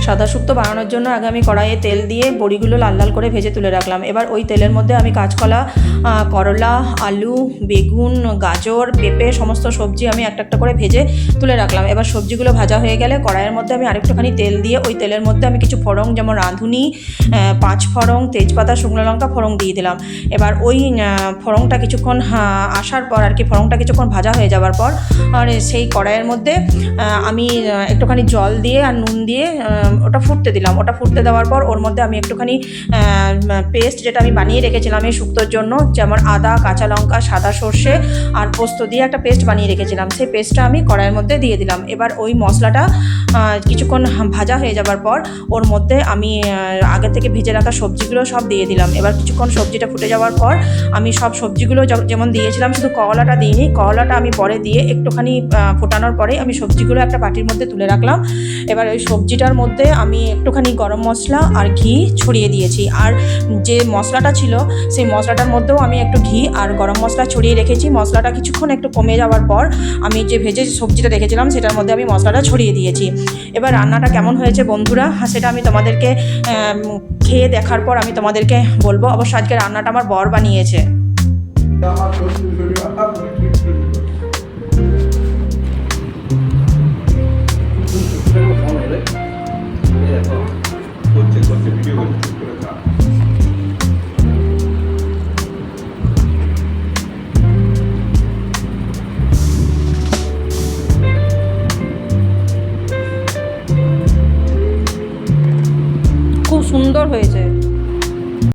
সাদা শুক্তো বানানোর জন্য আগে আমি কড়াইয়ে তেল দিয়ে বড়িগুলো লাল লাল করে ভেজে তুলে রাখলাম। এবার ওই তেলের মধ্যে আমি কাঁচকলা, করলা, আলু, বেগুন, গাজর, পেঁপে সমস্ত সবজি আমি একটা একটা করে ভেজে তুলে রাখলাম। এবার সবজিগুলো ভাজা হয়ে গেলে কড়াইয়ের মধ্যে আমি আরেকটুখানি তেল দিয়ে ওই তেলের মধ্যে আমি কিছু ফোড়ন যেমন রাঁধুনি, পাঁচ ফোড়ন, তেজপাতা, শুকনো লঙ্কা ফোড়ন দিয়ে দিলাম। এবার ওই ফোড়নটা কিছুক্ষণ আসার পর আর কি, ফোড়নটা কিছুক্ষণ ভাজা হয়ে যাওয়ার পর আর সেই কড়াইয়ের মধ্যে আমি একটুখানি জল দিয়ে আর নুন দিয়ে ওটা ফুটতে দিলাম। ওটা ফুটতে দেওয়ার পর ওর মধ্যে আমি একটুখানি পেস্ট যেটা আমি বানিয়ে রেখেছিলাম এই শুক্তোর জন্য, যেমন আদা, কাঁচা লঙ্কা, সাদা সর্ষে আর পোস্ত দিয়ে একটা পেস্ট বানিয়ে রেখেছিলাম, সেই পেস্টটা আমি কড়াইয়ের মধ্যে দিয়ে দিলাম। এবার ওই মশলাটা কিছুক্ষণ ভাজা হয়ে যাবার পর ওর মধ্যে আমি আগে থেকে ভেজে রাখা সবজিগুলো সব দিয়ে দিলাম। এবার কিছুক্ষণ সবজিটা ফুটে যাওয়ার পর আমি সব সবজিগুলো যেমন দিয়েছিলাম, শুধু করলাটা দিইনি, করলাটা আমি পরে দিয়ে একটুখানি ফোটানোর পরে আমি সবজিগুলো একটা বাটির মধ্যে তুলে রাখলাম। এবার ওই সবজিটার মধ্যে আমি একটুখানি গরম মশলা আর ঘি ছড়িয়ে দিয়েছি, আর যে মশলাটা ছিল সেই মশলাটার মধ্যেও আমি একটু ঘি আর গরম মশলা ছড়িয়ে রেখেছি। মশলাটা কিছুক্ষণ একটু কমে যাওয়ার পর আমি যে ভেজে সবজিটা রেখেছিলাম সেটার মধ্যে আমি মশলাটা ছড়িয়ে দিয়েছি। এবার রান্নাটা কেমন হয়েছে বন্ধুরা সেটা আমি তোমাদেরকে খেয়ে দেখার পর আমি তোমাদেরকে বলবো। অবশ্য আজকে রান্নাটা আমার বর বানিয়েছে।